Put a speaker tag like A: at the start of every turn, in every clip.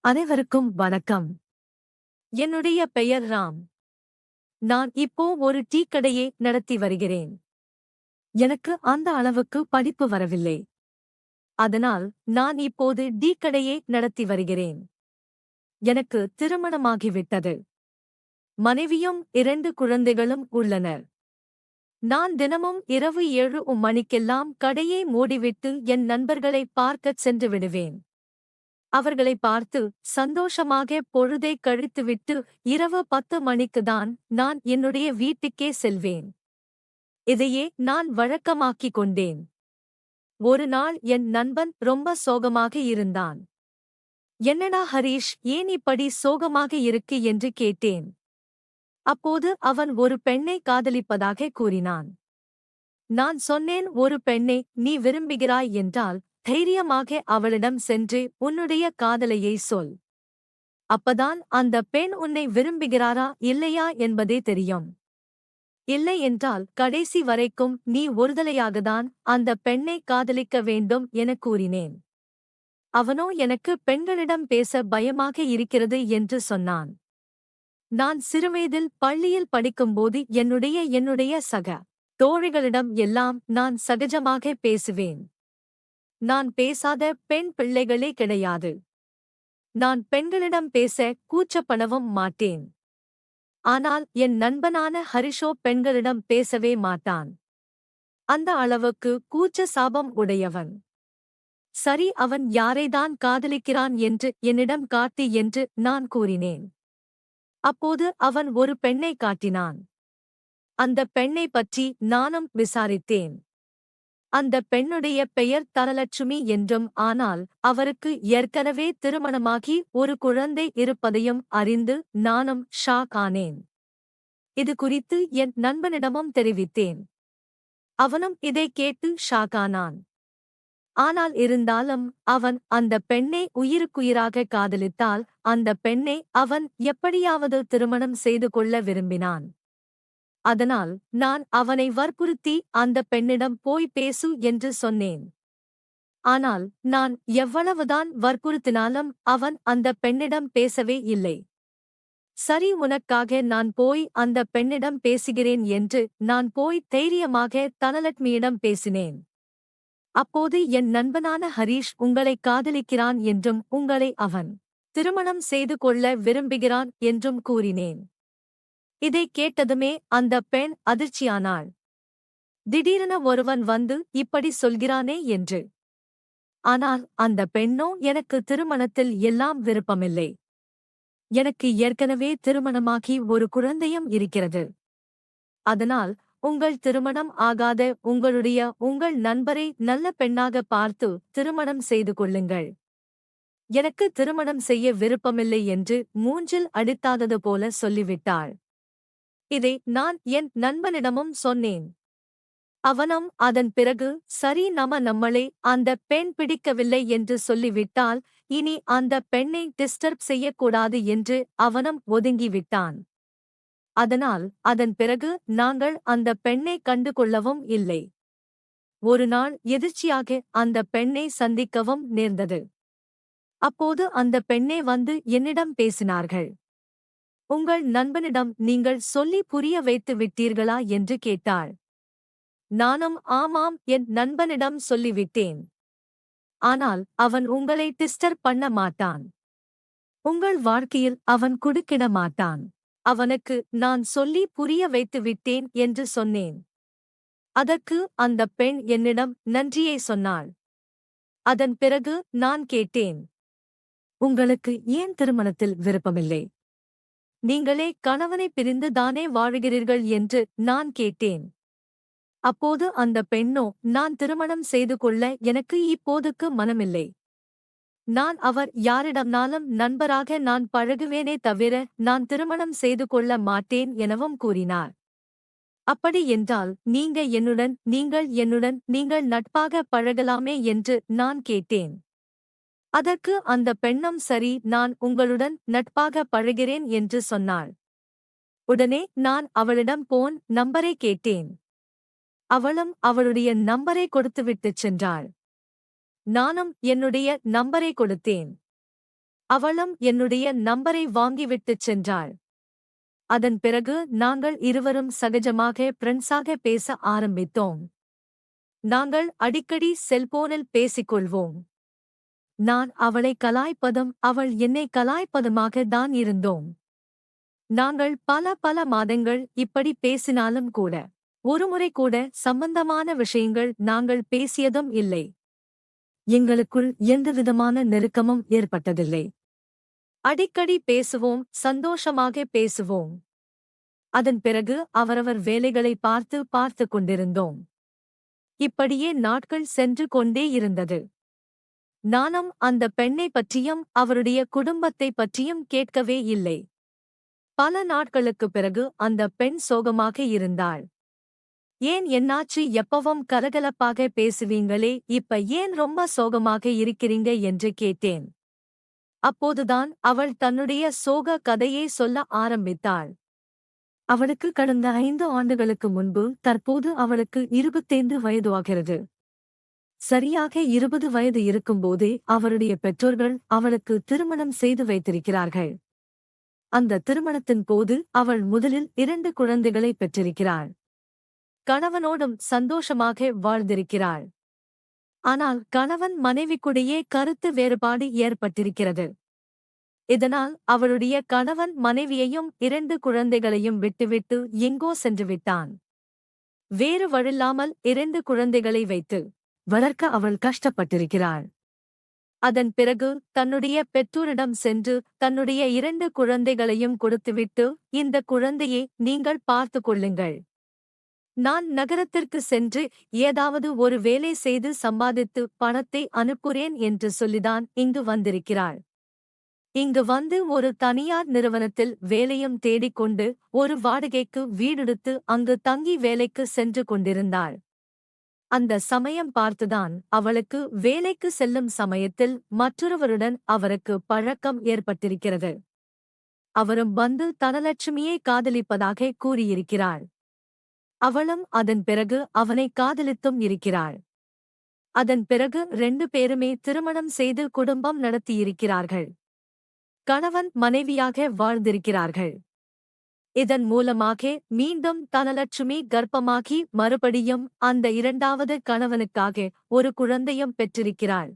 A: அனைவருக்கும் வணக்கம். என்னுடைய பெயர் ராம். நான் இப்போ ஒரு டீ கடையை நடத்தி வருகிறேன். எனக்கு அந்த அளவுக்கு படிப்பு வரவில்லை. அதனால் நான் இப்போது டீ கடையை நடத்தி வருகிறேன். எனக்கு திருமணமாகிவிட்டது. மனைவியும் 2 குழந்தைகளும் உள்ளனர். நான் தினமும் இரவு 7 மணிக்கெல்லாம் கடையை மூடிவிட்டு என் நண்பர்களை பார்க்கச் சென்று விடுவேன். அவர்களை பார்த்து சந்தோஷமாக பொழுதை கழித்துவிட்டு இரவு 10 மணிக்குதான் நான் என்னுடைய வீட்டுக்கே செல்வேன். இதையே நான் வழக்கமாக்கிக் கொண்டேன். ஒரு நாள் என் நண்பன் ரொம்ப சோகமாக இருந்தான். என்னடா ஹரீஷ், ஏன் இப்படி சோகமாக இருக்கு என்று கேட்டேன். அப்போது அவன் ஒரு பெண்ணை காதலிப்பதாக கூறினான். நான் சொன்னேன், ஒரு பெண்ணை நீ விரும்புகிறாய் என்றால் தைரியமாக அவளிடம் சென்று உன்னுடைய காதலையை சொல். அப்பதான் அந்த பெண் உன்னை விரும்புகிறாரா இல்லையா என்பதே தெரியும். இல்லை என்றால் கடைசி வரைக்கும் நீ ஒருதலையாகத்தான் அந்த பெண்ணை காதலிக்க வேண்டும் என கூறினேன். அவனோ எனக்கு பெண்களிடம் பேச பயமாக இருக்கிறது என்று சொன்னான். நான் சிறுவயதில் பள்ளியில் படிக்கும்போது என்னுடைய சக தோழிகளிடம் எல்லாம் நான் சகஜமாக பேசுவேன். நான் பேசாத பெண் பிள்ளைகளே கிடையாது. நான் பெண்களிடம் பேச கூச்சப்படவும் மாட்டேன். ஆனால் என் நண்பனான ஹரிஷோ பெண்களிடம் பேசவே மாட்டான். அந்த அளவுக்கு கூச்ச சாபம் உடையவன். சரி, அவன் யாரைதான் காதலிக்கிறான் என்று என்னிடம் காட்டு என்று நான் கூறினேன். அப்போது அவன் ஒரு பெண்ணை காட்டினான். அந்த பெண்ணை பற்றி நானும் விசாரித்தேன். அந்த பெண்ணுடைய பெயர் தனலட்சுமி என்றும், ஆனால் அவருக்கு ஏற்கனவே திருமணமாகி ஒரு குழந்தை இருப்பதையும் அறிந்து நானும் ஷாக் ஆனேன். இது குறித்து என் நண்பனிடமும் தெரிவித்தேன். அவனும் இதை கேட்டு ஷாக்கானான். ஆனால் இருந்தாலும் அவன் அந்த பெண்ணை உயிருக்குயிராக காதலித்தால் அந்த பெண்ணை அவன் எப்படியாவது திருமணம் செய்து கொள்ள விரும்பினான். அதனால் நான் அவனை வற்புறுத்தி அந்த பெண்ணிடம் போய் பேசு என்று சொன்னேன். ஆனால் நான் எவ்வளவுதான் வற்புறுத்தினாலும் அவன் அந்த பெண்ணிடம் பேசவே இல்லை. சரி, உனக்காக நான் போய் அந்த பெண்ணிடம் பேசுகிறேன் என்று நான் போய் தைரியமாக தனலட்சுமியிடம் பேசினேன். அப்போது என் நண்பனான ஹரீஷ் உங்களை காதலிக்கிறான் என்றும் உங்களை அவன் திருமணம் செய்து கொள்ள விரும்புகிறான் என்றும் கூறினேன். இதை கேட்டதுமே அந்த பெண் அதிர்ச்சியானாள். திடீரென ஒருவன் வந்து இப்படி சொல்கிறானே என்று. ஆனால் அந்த பெண்ணோ, எனக்கு திருமணத்தில் எல்லாம் விருப்பமில்லை. எனக்கு ஏற்கனவே திருமணமாகி ஒரு குழந்தையும் இருக்கிறது. அதனால் உங்கள் திருமணம் ஆகாத உங்கள் நண்பரை நல்ல பெண்ணாக பார்த்து திருமணம் செய்து கொள்ளுங்கள். எனக்கு திருமணம் செய்ய விருப்பமில்லை என்று மூஞ்சில் அடித்தாதது போல சொல்லிவிட்டாள். இதை நான் என் நண்பனிடமும் சொன்னேன். அவனும் அதன் பிறகு சரி, நம்மளே அந்த பெண் பிடிக்கவில்லை என்று சொல்லிவிட்டால் இனி அந்த பெண்ணை டிஸ்டர்ப் செய்யக்கூடாது என்று அவனும் ஒதுங்கிவிட்டான். அதனால் அதன் பிறகு நாங்கள் அந்த பெண்ணை கண்டுகொள்ளவும் இல்லை. ஒரு நாள் எதிர்ச்சியாக அந்த பெண்ணை சந்திக்கவும் நேர்ந்தது. அப்போது அந்த பெண்ணே வந்து என்னிடம் பேசினார்கள். உங்கள் நண்பனிடம் நீங்கள் சொல்லி புரிய வைத்து விட்டீர்களா என்று கேட்டாள். நானும் ஆமாம், என் நண்பனிடம் சொல்லிவிட்டேன். ஆனால் அவன் உங்களை டிஸ்டர்ப் பண்ண மாட்டான். உங்கள் வாழ்க்கையில் அவன் குறுக்கிட மாட்டான். அவனுக்கு நான் சொல்லி புரிய வைத்து விட்டேன் என்று சொன்னேன். அதற்கு அந்த பெண் என்னிடம் நன்றியை சொன்னாள். அதன் பிறகு நான் கேட்டேன், உங்களுக்கு ஏன் திருமணத்தில் விருப்பமில்லை? நீங்களே கணவனை பிரிந்து தானே வாழுகிறீர்கள் என்று நான் கேட்டேன். அப்போது அந்த பெண்ணோ, நான் திருமணம் செய்து கொள்ள எனக்கு இப்போதுக்கு மனமில்லை. நான் அவர் யாரிடம்னாலும் நண்பராக நான் பழகுவேனே தவிர நான் திருமணம் செய்து கொள்ள மாட்டேன் எனவும் கூறினார். அப்படி என்றால் நீங்கள் என்னுடன் நீங்கள் நட்பாக பழகலாமே என்று நான் கேட்டேன். அதற்கு அந்த பெண்ணும் சரி, நான் உங்களுடன் நட்பாக பழகிறேன் என்று சொன்னாள். உடனே நான் அவளிடம் போன் நம்பரை கேட்டேன். அவளும் அவளுடைய நம்பரை கொடுத்துவிட்டுச் சென்றாள். நானும் என்னுடைய நம்பரை கொடுத்தேன். அவளும் என்னுடைய நம்பரை வாங்கிவிட்டுச் சென்றாள். அதன் பிறகு நாங்கள் இருவரும் சகஜமாக ஃப்ரெண்ட்ஸாக பேச ஆரம்பித்தோம். நாங்கள் அடிக்கடி செல்போனில் பேசிக்கொள்வோம். நான் அவளை கலாய்ப்பதும் அவள் என்னை கலாய்ப்பதுமாக தான் இருந்தோம். நாங்கள் பல மாதங்கள் இப்படி பேசினாலும் கூட ஒருமுறை கூட சம்பந்தமான விஷயங்கள் நாங்கள் பேசியதும் இல்லை. எங்களுக்குள் எந்தவிதமான நெருக்கமும் ஏற்பட்டதில்லை. அடிக்கடி பேசுவோம், சந்தோஷமாக பேசுவோம். அதன் பிறகு அவரவர் வேலைகளை பார்த்து கொண்டிருந்தோம். இப்படியே நாட்கள் சென்று கொண்டே இருந்தது. நானும் அந்த பெண்ணை பற்றியும் அவருடைய குடும்பத்தை பற்றியும் கேட்கவே இல்லை. பல நாட்களுக்குப் பிறகு அந்த பெண் சோகமாக இருந்தாள். ஏன் என்னாச்சு, எப்பவும் கலகலப்பாக பேசுவீங்களே, இப்ப ஏன் ரொம்ப சோகமாக இருக்கிறீங்க என்று கேட்டேன். அப்போதுதான் அவள் தன்னுடைய சோக கதையை சொல்ல ஆரம்பித்தாள். அவளுக்கு கடந்த 5 ஆண்டுகளுக்கு முன்பு, தற்போது அவளுக்கு 25 வயது ஆகிறது. சரியாக 20 வயது இருக்கும்போதே அவருடைய பெற்றோர்கள் அவளுக்கு திருமணம் செய்து வைத்திருக்கிறார்கள். அந்த திருமணத்தின் போது அவள் முதலில் 2 குழந்தைகளை பெற்றிருக்கிறாள். கணவனோடும் சந்தோஷமாக வாழ்ந்திருக்கிறாள். ஆனால் கணவன் மனைவிக்குடையே கருத்து வேறுபாடு ஏற்பட்டிருக்கிறது. இதனால் அவளுடைய கணவன் மனைவியையும் 2 குழந்தைகளையும் விட்டுவிட்டு எங்கோ சென்று விட்டான். வேறு வழியில்லாமல் 2 குழந்தைகளை வைத்து வளர்க்க அவள் கஷ்டப்பட்டிருக்கிறாள். அதன் பிறகு தன்னுடைய பெற்றோரிடம் சென்று தன்னுடைய 2 குழந்தைகளையும் கொடுத்துவிட்டு, இந்த குழந்தையை நீங்கள் பார்த்துக் கொள்ளுங்கள். நான் நகரத்திற்கு சென்று ஏதாவது ஒரு வேலை செய்து சம்பாதித்து பணத்தை அனுப்புகிறேன் என்று சொல்லிதான் இங்கு வந்திருக்கிறாள். இங்கு வந்து ஒரு தனியார் நிறுவனத்தில் வேலையும் தேடிக்கொண்டு ஒரு வாடகைக்கு வீடெடுத்து அங்கு தங்கி வேலைக்கு சென்று கொண்டிருந்தாள். அந்த சமயம் பார்த்துதான் அவளுக்கு வேலைக்கு செல்லும் சமயத்தில் மற்றொருவருடன் அவருக்கு பழக்கம் ஏற்பட்டிருக்கிறது. அவரும் வந்து தனலட்சுமியை காதலிப்பதாக கூறியிருக்கிறாள். அவளும் அதன் பிறகு அவனை காதலித்தும் இருக்கிறாள். அதன் பிறகு 2 பேருமே திருமணம் செய்து குடும்பம் நடத்தியிருக்கிறார்கள். கணவன் மனைவியாக வாழ்ந்திருக்கிறார்கள். இதன் மூலமாக மீண்டும் தனலட்சுமி கர்ப்பமாகி மறுபடியும் அந்த 2வது கணவனுக்காக ஒரு குழந்தையும் பெற்றிருக்கிறாள்.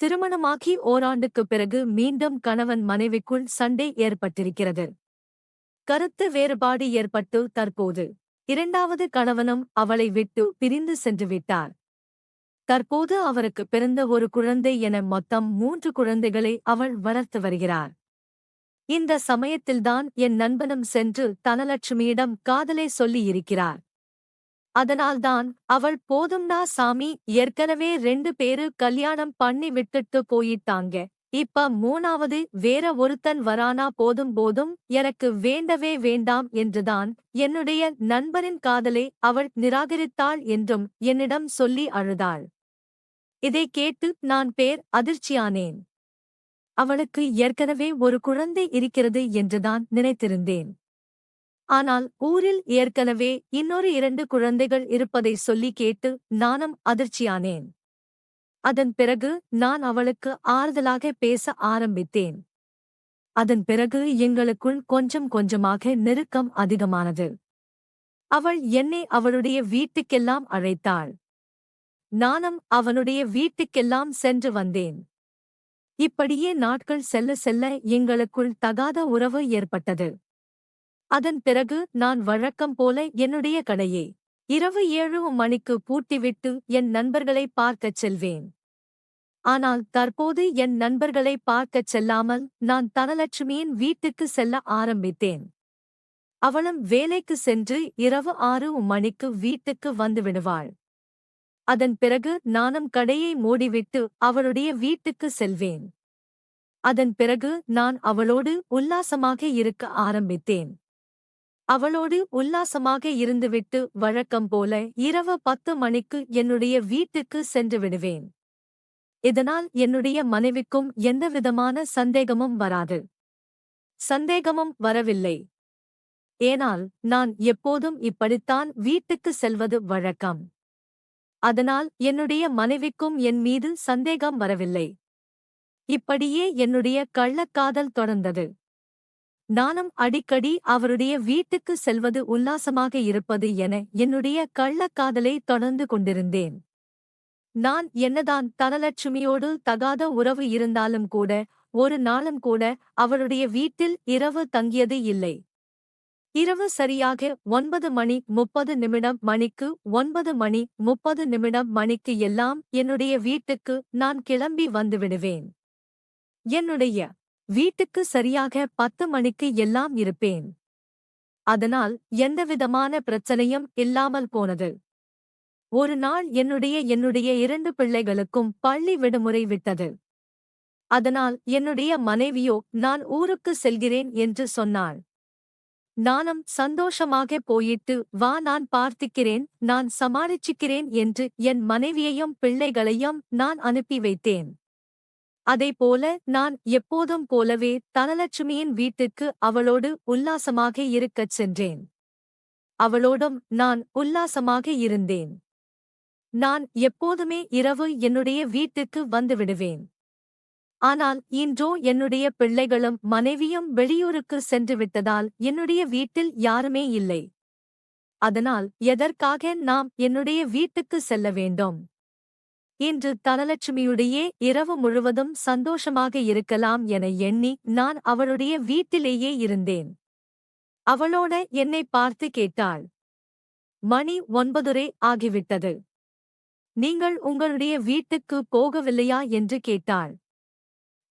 A: திருமணமாகி ஓராண்டுக்குப் பிறகு மீண்டும் கணவன் மனைவிக்குள் சண்டை ஏற்பட்டிருக்கிறது. கருத்து வேறுபாடு ஏற்பட்டு தற்போது 2வது கணவனும் அவளை விட்டு பிரிந்து சென்று விட்டார். தற்போது அவருக்கு பிறந்த ஒரு குழந்தை என மொத்தம் 3 குழந்தைகளை அவள் வளர்த்து வருகிறார். இந்த சமயத்தில்தான் என் நண்பனும் சென்று தனலட்சுமியிடம் காதலை சொல்லியிருக்கிறார். அதனால்தான் அவள், போதும்டா சாமி, ஏற்கனவே 2 பேரு கல்யாணம் பண்ணி விட்டுட்டு போயிட்டாங்க, இப்ப 3வது வேற ஒருத்தன் வரானா, போதும் எனக்கு வேண்டவே வேண்டாம் என்றுதான் என்னுடைய நண்பனின் காதலை அவள் நிராகரித்தாள் என்றும் என்னிடம் சொல்லி அழுதாள். இதை கேட்டு நான் அதிர்ச்சியானேன். அவளுக்கு ஏற்கனவே ஒரு குழந்தை இருக்கிறது என்றுதான் நினைத்திருந்தேன். ஆனால் ஊரில் ஏற்கனவே இன்னொரு 2 குழந்தைகள் இருப்பதை சொல்லி கேட்டு நானும் அதிர்ச்சியானேன். அதன் பிறகு நான் அவளுக்கு ஆறுதலாக பேச ஆரம்பித்தேன். அதன் பிறகு எங்களுக்குள் கொஞ்சம் கொஞ்சமாக நெருக்கம் அதிகமானது. அவள் என்னை அவளுடைய வீட்டுக்கெல்லாம் அழைத்தாள். நானும் அவனுடைய வீட்டுக்கெல்லாம் சென்று வந்தேன். இப்படியே நாட்கள் செல்ல செல்ல எங்களுக்குள் தகாத உறவு ஏற்பட்டது. அதன் பிறகு நான் வழக்கம் போல என்னுடைய கடையை இரவு 7 மணிக்கு பூட்டிவிட்டு என் நண்பர்களை பார்க்கச் செல்வேன். ஆனால் தற்போது என் நண்பர்களை பார்க்கச் செல்லாமல் நான் தனலட்சுமியின் வீட்டுக்கு செல்ல ஆரம்பித்தேன். அவளும் வேலைக்கு சென்று இரவு 6 மணிக்கு வீட்டுக்கு வந்துவிடுவாள். அதன் பிறகு நானும் கடையை மூடிவிட்டு அவளுடைய வீட்டுக்கு செல்வேன். அதன் பிறகு நான் அவளோடு உல்லாசமாக இருக்க ஆரம்பித்தேன். அவளோடு உல்லாசமாக இருந்துவிட்டு வழக்கம் போல இரவு 10 மணிக்கு என்னுடைய வீட்டுக்கு சென்று விடுவேன். இதனால் என்னுடைய மனைவிக்கும் எந்தவிதமான சந்தேகமும் வராது. சந்தேகமும் வரவில்லை. ஏனால் நான் எப்போதும் இப்படித்தான் வீட்டுக்கு செல்வது வழக்கம். அதனால் என்னுடைய மனைவிக்கும் என் மீது சந்தேகம் வரவில்லை. இப்படியே என்னுடைய கள்ளக்காதல் தொடர்ந்தது. நானும் அடிக்கடி அவருடைய வீட்டுக்கு செல்வது உல்லாசமாக இருப்பது என என்னுடைய கள்ளக்காதலை தொடர்ந்து கொண்டிருந்தேன். நான் என்னதான் தனலட்சுமியோடு தகாத உறவு இருந்தாலும் கூட, ஒரு நாளும் கூட அவளுடைய வீட்டில் இரவு தங்கியது இல்லை. இரவு சரியாக 9:30 மணிக்கு 9:30 மணிக்கு எல்லாம் என்னுடைய வீட்டுக்கு நான் கிளம்பி வந்துவிடுவேன். என்னுடைய வீட்டுக்கு சரியாக 10 மணிக்கு எல்லாம் இருப்பேன். அதனால் எந்தவிதமான பிரச்சனையும் இல்லாமல் போனது. ஒரு நாள் என்னுடைய 2 பிள்ளைகளுக்கும் பள்ளி விடுமுறை விட்டது. அதனால் என்னுடைய மனைவியோ நான் ஊருக்கு செல்கிறேன் என்று சொன்னாள். நானும் சந்தோஷமாக போயிட்டு வா, நான் பார்த்துக்கிறேன், நான் சமாளிச்சுக்கிறேன் என்று என் மனைவியையும் பிள்ளைகளையும் நான் அனுப்பி வைத்தேன். அதைப்போல நான் எப்போதும் போலவே தனலட்சுமியின் வீட்டுக்கு அவளோடு உல்லாசமாக இருக்கச் சென்றேன். அவளோடும் நான் உல்லாசமாக இருந்தேன். நான் எப்போதுமே இரவு என்னுடைய வீட்டுக்கு வந்துவிடுவேன். ஆனால் இன்றோ என்னுடைய பிள்ளைகளும் மனைவியும் வெளியூருக்கு சென்று விட்டதால் என்னுடைய வீட்டில் யாருமே இல்லை. அதனால் எதற்காக நாம் என்னுடைய வீட்டுக்கு செல்ல வேண்டும்? இன்று தனலட்சுமியுடைய இரவு முழுவதும் சந்தோஷமாக இருக்கலாம் என எண்ணி நான் அவளுடைய வீட்டிலேயே இருந்தேன். அவளோட என்னை பார்த்து கேட்டாள். மணி 9:30 ஆகிவிட்டது. நீங்கள் உங்களுடைய வீட்டுக்கு போகவில்லையா என்று கேட்டாள்.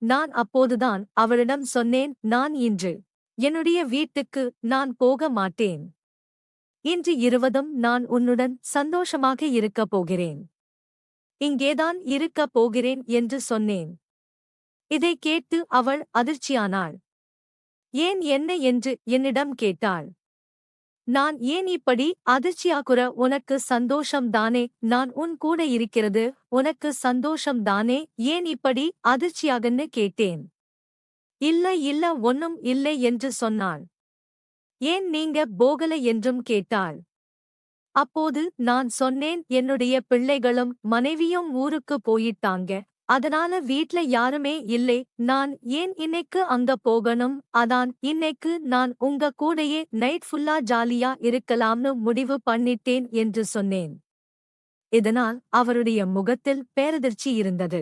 A: நான் அப்போதுதான் அவளிடம் சொன்னேன், நான் இன்று என்னுடைய வீட்டுக்கு நான் போக மாட்டேன். இன்று இருவதும் நான் உன்னுடன் சந்தோஷமாக இருக்கப் போகிறேன். இங்கேதான் இருக்கப் போகிறேன் என்று சொன்னேன். இதை கேட்டு அவள் அதிர்ச்சியானாள். ஏன், என்ன என்று என்னிடம் கேட்டாள். நான் ஏன் இப்படி அதிர்ச்சியாகுற? உனக்கு சந்தோஷம் தானே? நான் உன் கூட இருக்கிறது உனக்கு சந்தோஷம் தானே? ஏன் இப்படி அதிர்ச்சியாகன்னு கேட்டேன். இல்ல ஒன்னும் இல்லை என்று சொன்னாள். ஏன் நீங்க போகல என்றும் கேட்டாள். அப்போது நான் சொன்னேன், என்னுடைய பிள்ளைகளும் மனைவியும் ஊருக்கு போயிட்டாங்க. அதனால வீட்ல யாருமே இல்லை. நான் ஏன் இன்னைக்கு அங்க போகணும்? அதான் இன்னைக்கு நான் உங்க கூடயே நைட் ஃபுல்லா ஜாலியா இருக்கலாம்னு முடிவு பண்ணிட்டேன் என்று சொன்னேன். இதனால் அவருடைய முகத்தில் பேரதிர்ச்சி இருந்தது.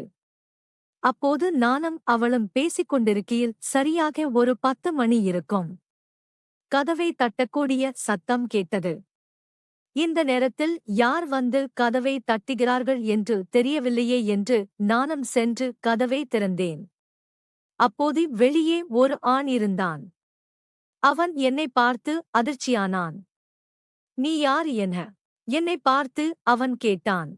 A: அப்போது நானும் அவளும் பேசிக்கொண்டிருக்கையில் சரியாக ஒரு 10 மணி இருக்கும். கதவை தட்டக்கூடிய சத்தம் கேட்டது. இந்த நேரத்தில் யார் வந்து கதவை தட்டுகிறார்கள் என்று தெரியவில்லையே என்று நானும் சென்று கதவை திறந்தேன். அப்போது வெளியே ஒரு ஆண் இருந்தான். அவன் என்னை பார்த்து அதிர்ச்சியானான். நீ யார் என என்னை பார்த்து அவன் கேட்டான்.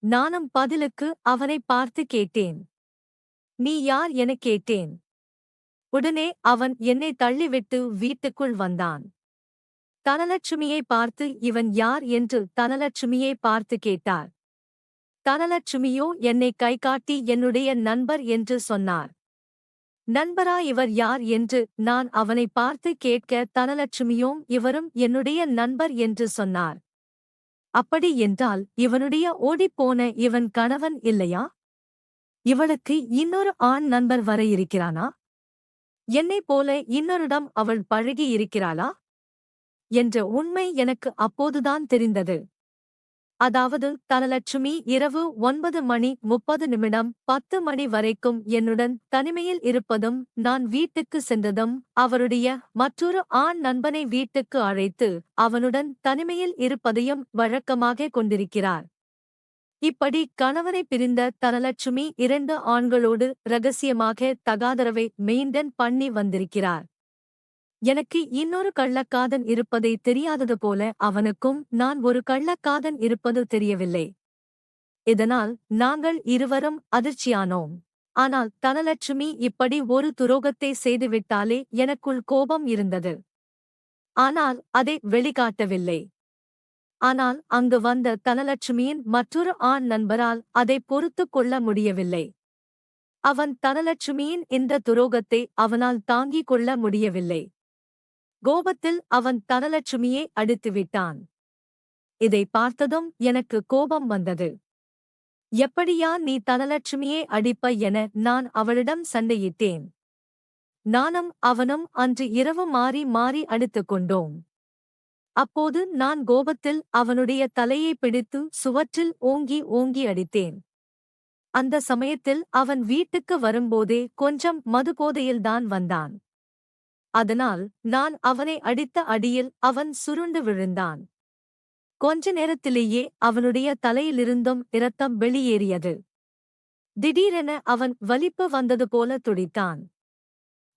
A: நானும் பதிலுக்கு அவனை பார்த்து கேட்டேன். நீ யார் எனக் கேட்டேன். உடனே அவன் என்னை தள்ளிவிட்டு வீட்டுக்குள் வந்தான். தனலட்சுமியை பார்த்து இவன் யார் என்று தனலட்சுமியை பார்த்து கேட்டார். தனலட்சுமியோ என்னை கைகாட்டி என்னுடைய நண்பர் என்று சொன்னார். நண்பரா, இவர் யார் என்று நான் அவனை பார்த்து கேட்க தனலட்சுமியும் இவரும் என்னுடைய நண்பர் என்று சொன்னார். அப்படி என்றால் இவனுடைய ஓடிப்போன இவன் கணவன் இல்லையா? இவளுக்கு இன்னொரு ஆண் நண்பர் வர இருக்கிறானா? என்னைப் போல இன்னொருடம் அவள் பழகி இருக்கிறாளா என்ற உண்மை எனக்கு அப்போதுதான் தெரிந்தது. அதாவது தனலட்சுமி இரவு 9:30 10 மணி வரைக்கும் என்னுடன் தனிமையில் இருப்பதும், நான் வீட்டுக்கு சென்றதும் அவருடைய மற்றொரு ஆண் நண்பனை வீட்டுக்கு அழைத்து அவனுடன் தனிமையில் இருப்பதையும் வழக்கமாக கொண்டிருக்கிறார். இப்படி கணவனை பிரிந்த தனலட்சுமி 2 ஆண்களோடு இரகசியமாக தகாதரவை மெயின்டன் பண்ணி வந்திருக்கிறார். எனக்கு இன்னொரு கள்ளக்காதன் இருப்பதை தெரியாதது போல அவனுக்கும் நான் ஒரு கள்ளக்காதன் இருப்பது தெரியவில்லை. இதனால் நாங்கள் இருவரும் அதிர்ச்சியானோம். ஆனால் தனலட்சுமி இப்படி ஒரு துரோகத்தை செய்துவிட்டாலே எனக்குள் கோபம் இருந்தது. ஆனால் அதை வெளிக்காட்டவில்லை. ஆனால் அங்கு வந்த தனலட்சுமியின் மற்றொரு ஆண் நண்பரால் அதை பொறுத்துக் கொள்ள முடியவில்லை. அவன் தனலட்சுமியின் இந்த துரோகத்தை அவனால் தாங்கிக் கொள்ள முடியவில்லை. கோபத்தில் அவன் தனலட்சுமியை அடித்துவிட்டான். இதை பார்த்ததும் எனக்கு கோபம் வந்தது. எப்படியா நீ தனலட்சுமியை அடிப்ப என நான் அவளிடம் சண்டையிட்டேன். நானும் அவனும் அன்று இரவு மாறி மாறி அடித்துக் கொண்டோம். அப்போது நான் கோபத்தில் அவனுடைய தலையை பிடித்து சுவற்றில் ஓங்கி ஓங்கி அடித்தேன். அந்த சமயத்தில் அவன் வீட்டுக்கு வரும்போதே கொஞ்சம் மதுபோதையில்தான் வந்தான். அதனால் நான் அவனை அடித்த அடியில் அவன் சுருண்டு விழுந்தான். கொஞ்ச நேரத்திலேயே அவனுடைய தலையிலிருந்தும் இரத்தம் வெளியேறியது. திடீரென அவன் வலிப்பு வந்தது போல துடித்தான்.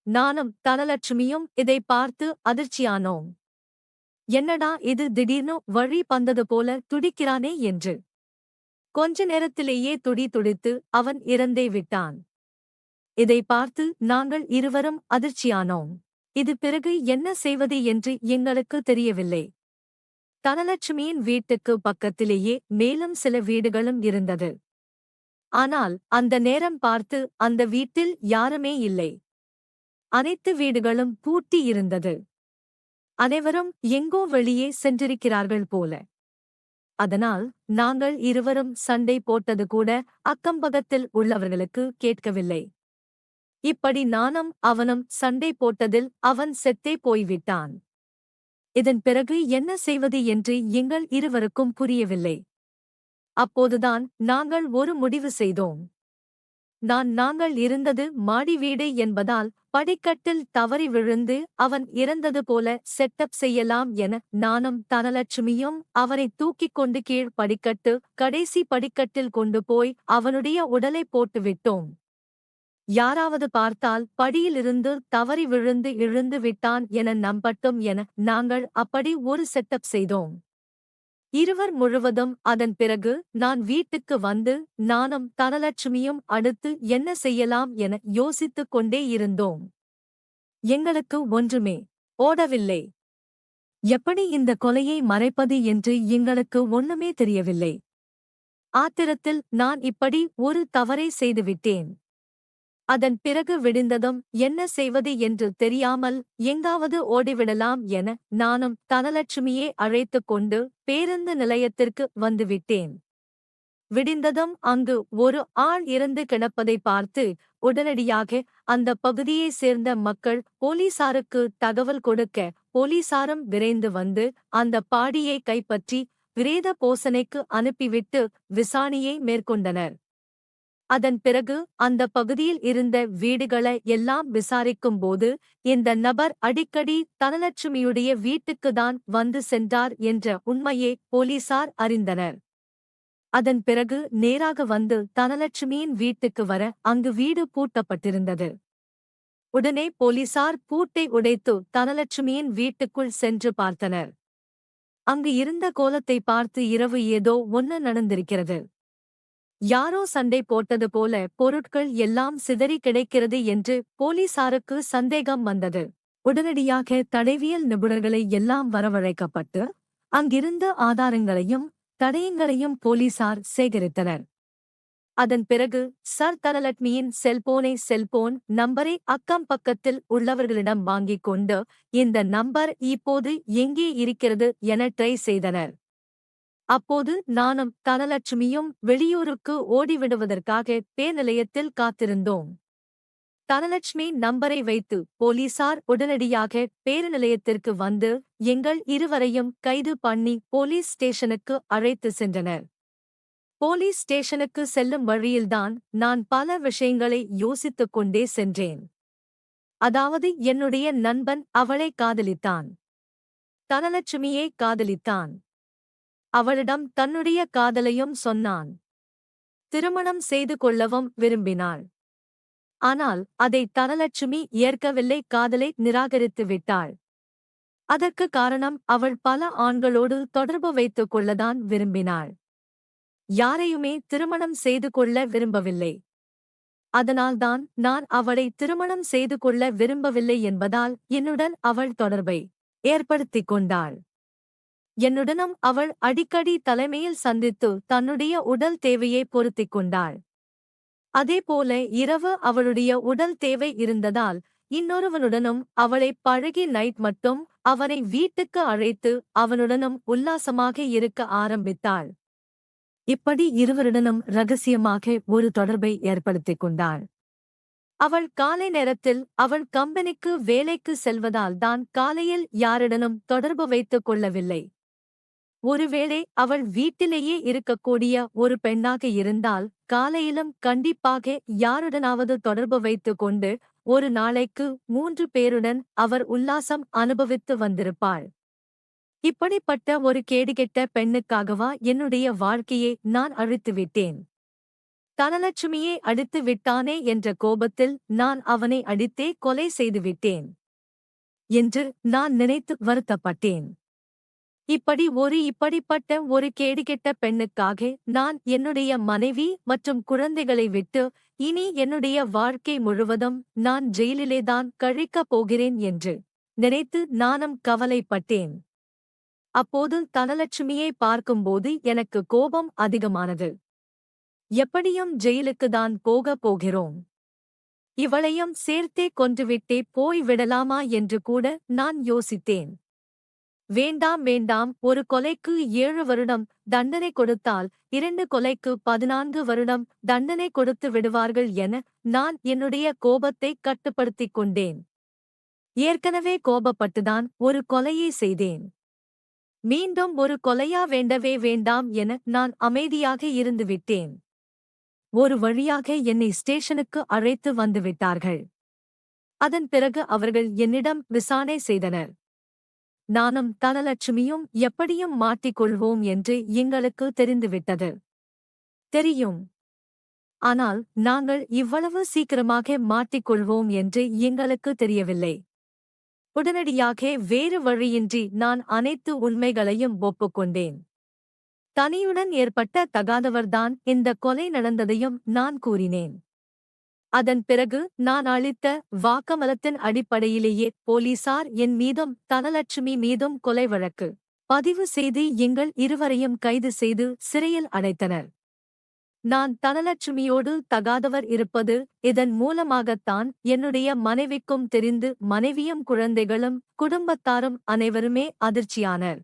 A: நானும் தனலட்சுமியும் இதை பார்த்து அதிர்ச்சியானோம். என்னடா இது திடீர்னு வழி பந்தது போல துடிக்கிறானே என்று. கொஞ்ச நேரத்திலேயே துடித்து அவன் இறந்தே விட்டான். இதை பார்த்து நாங்கள் இருவரும் அதிர்ச்சியானோம். இது பிறகு என்ன செய்வது என்று எங்களுக்கு தெரியவில்லை. தனலட்சுமியின் வீட்டுக்கு பக்கத்திலேயே மேலும் சில வீடுகளும் இருந்தது. ஆனால் அந்த நேரம் பார்த்து அந்த வீட்டில் யாருமே இல்லை. அனைத்து வீடுகளும் பூட்டி இருந்தது. அனைவரும் எங்கோ வெளியே சென்றிருக்கிறார்கள் போல. அதனால் நாங்கள் இருவரும் சண்டை போட்டது கூட அக்கம்பக்கத்தில் உள்ளவர்களுக்கு கேட்கவில்லை. இப்படி நானும் அவனும் சண்டை போட்டதில் அவன் செத்தே போய்விட்டான். இதன் பிறகு என்ன செய்வது என்று எங்கள் இருவருக்கும் புரியவில்லை. அப்போதுதான் நாங்கள் ஒரு முடிவு செய்தோம். நாங்கள் இருந்தது மாடி வீடு என்பதால் படிக்கட்டில் தவறி விழுந்து அவன் இறந்தது போல செட்டப் செய்யலாம் என நானும் தனலட்சுமியும் அவனை தூக்கிக் கொண்டு கீழ் படிக்கட்டு கடைசி படிக்கட்டில் கொண்டு போய் அவனுடைய உடலை போட்டுவிட்டோம். யாராவது பார்த்தால் படியிலிருந்து தவறி விழுந்து இழுந்து விட்டான் என நம்பட்டும் என நாங்கள் அப்படி ஒரு செட்டப் செய்தோம். இருவர் முழுவதும் அதன் பிறகு நான் வீட்டுக்கு வந்து நானும் தனலட்சுமியும் அடுத்து என்ன செய்யலாம் என யோசித்துக் கொண்டே இருந்தோம். எங்களுக்கு ஒன்றுமே ஓடவில்லை. எப்படி இந்த கொலையை மறைப்பது என்று எங்களுக்கு ஒண்ணுமே தெரியவில்லை. ஆத்திரத்தில் நான் இப்படி ஒரு தவறை செய்துவிட்டேன். அதன் பிறகு விடிந்ததும் என்ன செய்வது என்று தெரியாமல் எங்காவது ஓடிவிடலாம் என நானும் தனலட்சுமியை அழைத்துக் கொண்டு பேருந்து நிலையத்திற்கு வந்துவிட்டேன். விடிந்ததும் அங்கு ஒரு ஆள் இறந்து கிடப்பதை பார்த்து உடனடியாக அந்த பகுதியைச் சேர்ந்த மக்கள் போலீசாருக்கு தகவல் கொடுக்க போலீசாரும் விரைந்து வந்து அந்த பாடியை கைப்பற்றி பிரேத போசனைக்கு அனுப்பிவிட்டு விசாரணையை மேற்கொண்டனர். அதன் பிறகு அந்த பகுதியில் இருந்த வீடுகளை எல்லாம் விசாரிக்கும்போது இந்த நபர் அடிக்கடி தனலட்சுமியுடைய வீட்டுக்குதான் வந்து சென்றார் என்ற உண்மையை போலீசார் அறிந்தனர். அதன் பிறகு நேராக வந்து தனலட்சுமியின் வீட்டுக்கு வர அங்கு வீடு பூட்டப்பட்டிருந்தது. உடனே போலீசார் பூட்டை உடைத்து தனலட்சுமியின் வீட்டுக்குள் சென்று பார்த்தனர். அங்கு இருந்த கோலத்தை பார்த்து இரவு ஏதோ ஒன்னு நடந்திருக்கிறது. யாரோ சண்டை போட்டது போல பொருட்கள் எல்லாம் சிதறி கிடைக்கிறது என்று போலீசாருக்கு சந்தேகம் வந்தது. உடனடியாக தடயவியல் நிபுணர்களை எல்லாம் வரவழைக்கப்பட்டு அங்கிருந்த ஆதாரங்களையும் தடயங்களையும் போலீசார் சேகரித்தனர். அதன் பிறகு சர் தனலட்சுமியின் செல்போன் நம்பரை அக்கம் பக்கத்தில் உள்ளவர்களிடம் வாங்கிக் கொண்டு இந்த நம்பர் இப்போது எங்கே இருக்கிறது என ட்ரை செய்தனர். அப்போது நானும் தனலட்சுமியும் வெளியூருக்கு ஓடிவிடுவதற்காக பேர் நிலையத்தில் காத்திருந்தோம். தனலட்சுமி நம்பரை வைத்து போலீசார் உடனடியாக பேரு நிலையத்திற்கு வந்து எங்கள் இருவரையும் கைது பண்ணி போலீஸ் ஸ்டேஷனுக்கு அழைத்து சென்றனர். போலீஸ் ஸ்டேஷனுக்கு செல்லும் வழியில்தான் நான் பல விஷயங்களை யோசித்துக் கொண்டே சென்றேன். அதாவது என்னுடைய நண்பன் அவளை காதலித்தான். தனலட்சுமியை காதலித்தான். அவளிடம் தன்னுடைய காதலையும் சொன்னான். திருமணம் செய்து கொள்ளவும் விரும்பினாள். ஆனால் அதை தனலட்சுமி ஏற்கவில்லை, காதலை நிராகரித்து விட்டாள். அதற்கு காரணம் அவள் பல ஆண்களோடு தொடர்பு வைத்துக் கொள்ளதான் விரும்பினாள். யாரையுமே திருமணம் செய்து கொள்ள விரும்பவில்லை. அதனால்தான் நான் அவளை திருமணம் செய்து கொள்ள விரும்பவில்லை என்பதால் என்னுடன் அவள் தொடர்பை ஏற்படுத்திக் கொண்டாள். என்னுடனும் அவள் அடிக்கடி தலைமையில் சந்தித்து தன்னுடைய உடல் தேவையை பொருத்திக் கொண்டாள். அதேபோல இரவு அவளுடைய உடல் தேவை இருந்ததால் இன்னொருவனுடனும் அவளை பழகி நைட் மட்டும் அவனை வீட்டுக்கு அழைத்து அவனுடனும் உல்லாசமாக இருக்க ஆரம்பித்தாள். இப்படி இருவருடனும் ரகசியமாக ஒரு தொடர்பை ஏற்படுத்திக் கொண்டாள். அவள் காலை நேரத்தில் அவள் கம்பெனிக்கு வேலைக்கு செல்வதால் தான் காலையில் யாருடனும் தொடர்பு வைத்துக் கொள்ளவில்லை. ஒருவேளை அவள் வீட்டிலேயே இருக்கக்கூடிய ஒரு பெண்ணாக இருந்தால் காலையிலும் கண்டிப்பாக யாருடனாவது தொடர்பு வைத்துக் கொண்டு ஒரு நாளைக்கு 3 பேருடன் அவர் உல்லாசம் அனுபவித்து வந்திருப்பாள். இப்படிப்பட்ட ஒரு கேடுகெட்ட பெண்ணுக்காகவா என்னுடைய வாழ்க்கையை நான் அழித்துவிட்டேன்? தனலட்சுமியை அடித்து விட்டானே என்ற கோபத்தில் நான் அவனை அடித்தே கொலை செய்துவிட்டேன் என்று நான் நினைத்து வருத்தப்பட்டேன். இப்படிப்பட்ட ஒரு கேடுகெட்ட பெண்ணுக்காக நான் என்னுடைய மனைவி மற்றும் குழந்தைகளை விட்டு இனி என்னுடைய வாழ்க்கை முழுவதும் நான் ஜெயிலிலேதான் கழிக்கப் போகிறேன் என்று நினைத்து நானும் கவலைப்பட்டேன். அப்போது தனலட்சுமியை பார்க்கும்போது எனக்கு கோபம் அதிகமானது. எப்படியும் ஜெயிலுக்குதான் போகப் போகிறோம். இவளையும் சேர்த்தே கொன்றுவிட்டே போய் விடலாமா என்று கூட நான் யோசித்தேன். வேண்டாம் வேண்டாம், ஒரு கொலைக்கு 7 வருடம் தண்டனை கொடுத்தால் 2 கொலைக்கு 14 வருடம் தண்டனை கொடுத்து விடுவார்கள் என நான் என்னுடைய கோபத்தை கட்டுப்படுத்திக் கொண்டேன். ஏற்கனவே கோபப்பட்டுதான் ஒரு கொலையை செய்தேன். மீண்டும் ஒரு கொலையா? வேண்டவே வேண்டாம் என நான் அமைதியாக இருந்துவிட்டேன். ஒரு வழியாக என்னை ஸ்டேஷனுக்கு அழைத்து வந்துவிட்டார்கள். அதன் பிறகு அவர்கள் என்னிடம் விசாரணை செய்தனர். நானும் தனலட்சுமியும் எப்படியும் மாட்டிக்கொள்வோம் என்று எங்களுக்கு தெரிந்துவிட்டது. தெரியும். ஆனால் நாங்கள் இவ்வளவு சீக்கிரமாக மாட்டிக்கொள்வோம் என்று எங்களுக்கு தெரியவில்லை. உடனடியாக வேறு வழியின்றி நான் அனைத்து உண்மைகளையும் ஒப்புக்கொண்டேன். தனியுடன் ஏற்பட்ட தகாதவர்தான் இந்த கொலை நடந்ததையும் நான் கூறினேன். அதன் பிறகு நான் அளித்த வாக்குமூலத்தின் அடிப்படையிலேயே போலீசார் என் மீதும் தனலட்சுமி மீதும் கொலை வழக்கு பதிவு செய்து எங்கள் இருவரையும் கைது செய்து சிறையில் அடைத்தனர். நான் தனலட்சுமியோடு தகாதவர் இருப்பது இதன் மூலமாகத்தான் என்னுடைய மனைவிக்கும் தெரிந்து மனைவியும் குழந்தைகளும் குடும்பத்தாரும் அனைவருமே அதிர்ச்சியானர்.